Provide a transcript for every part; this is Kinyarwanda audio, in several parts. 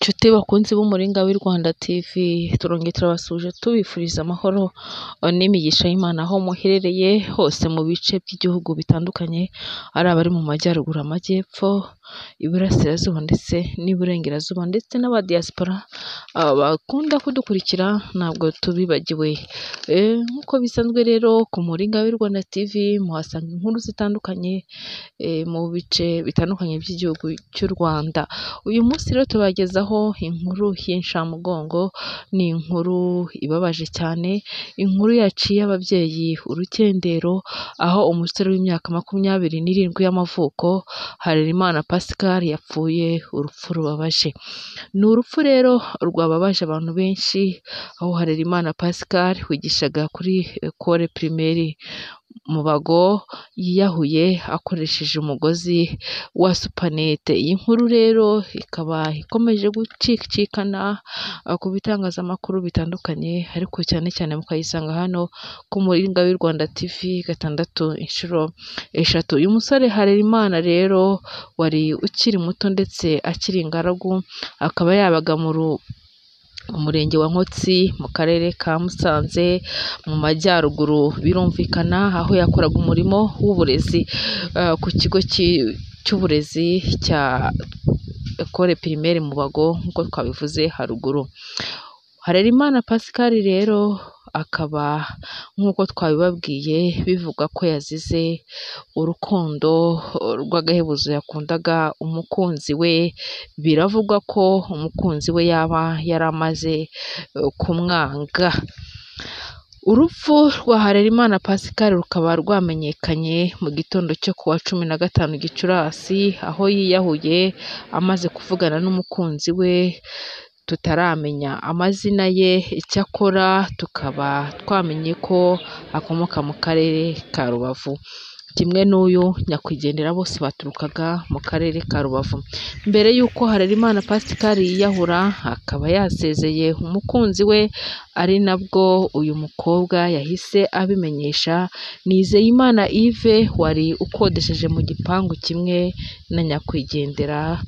Nshuti bakunzi b'umuringa w'i Rwanda TV, turongeye turabasuje tubifuriza amahoro n'imigisha y'Imana aho muherereye hose mu bice by'igihugu bitandukanye, ari abari mu majyaruguru, amajyepfo, iburasirazuba ndetse n'iburengerazuba ndetse n'abadiaspora bakunda kudukurikira ntabwo tubibagiwe. Nk'uko bisanzwe rero ku muringa w'i Rwanda TV muhasanga inkuru zitandukanye mu bice bitandukanye by'igihugu cy'u Rwanda. Uyu munsi rero tubagezaho inkuru y'incamugongo, ni inkuru ibabaje cyane, inkuru yaciye ababyeyi urukendero, aho umusore w'imyaka 27 y'amavuko Harerimana Pascal yapfuye urupfu rubabaje. Ni urupfu rero rwababaje abantu benshi, aho Harerimana Pascal wigishaga kuri Ecole Primaire Mubago yiyahuye akoresheje umugozi wa supanete. Iyi nkuru rero ikaba ikomeje gucicikana ku bitangazamakuru bitandukanye, ariko cyane cyane mukayisanga hano ku muringa w'i Rwanda TV 6. Uyu musore Harerimana rero wari ukiri muto ndetse akiri ingaragu, akaba yabaga mu murenge wa Nkotsi mu karere ka Musanze mu majyaruguru, birumvikana aho yakoraga umurimo w'uburezi ku kigo cy'uburezi cya Ecole Primaire Mubago nk'uko twabivuze haruguru. Harerimana Pascal rero akaba nk'uko twabibabwiye bivuga ko yazize urukundo rw'agahebuzo yakundaga umukunzi we. Biravugwa ko umukunzi we yaba yaramaze kumwanga. Urupfu rwa Harerimana Pascal rukaba rwamenyekanye mu gitondo cyo kuwa 15 Gicurasi, aho yiyahuye amaze kuvugana n'umukunzi we tutaramenya amazina ye. Icyakora tukaba twamenye ko akomoka mu karere ka Rubavu, kimwe n'uyu nyakwigendera, bose baturukaga mu karere ka Rubavu. Mbere y'uko Harerimana Pascal yiyahura akaba yasezeye umukunzi we, ari nabwo uyu mukobwa yahise abimenyesha Nizeyimana Yves wari ukodesheje mu gipangu kimwe na nyakwigendera.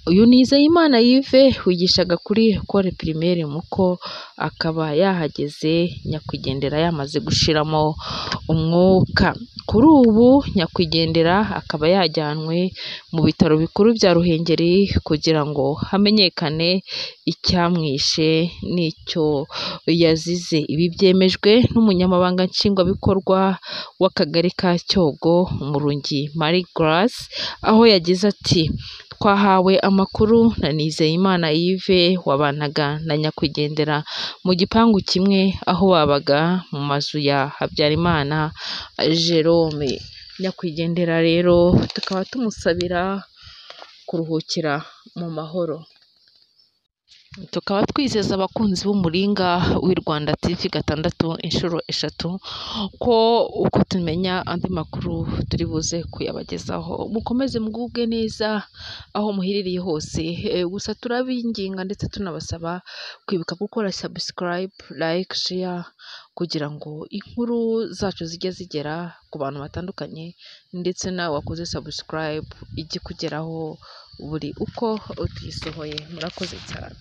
Uyu Nizeyimana Yves wigishaga kuri Ecole Primaire Muko, akaba yahageze nyakwigendera yamaze gushiramo umwuka. Kuri ubu nyakwigendera akaba yajyanwe mu bitaro bikuru bya Ruhengeri kugira ngo hamenyekane icyamwishe n'icyo yazize. Ibi byemejwe n'umunyamabanga nshingwabikorwa w'akagari ka Cyogo, Umurungi Marie Grace, aho yagize ati: twahawe amakuru na Nizeyimana Yves wabanaga na nyakwigendera mu gipangu kimwe, aho babaga mu mazu ya Habyarimana Jerome. Nyakwigendera rero tukaba tumusabira kuruhukira mu mahoro. Tukaba twizeza abakunzi b'umuringa w'i Rwanda TV 6 ko uko tumenya andi makuru turi buze kuyabagezaho. Mukomeze mugubwe neza aho muherereye hose, gusa turabinginga ndetse tunabasaba kwibuka gukora subscribe, like, share kugira ngo inkuru zacu zijye zigera ku bantu batandukanye, ndetse nawe wakoze subscribe ijye kugeraho buri uko tuyisohoye. Murakoze cyane.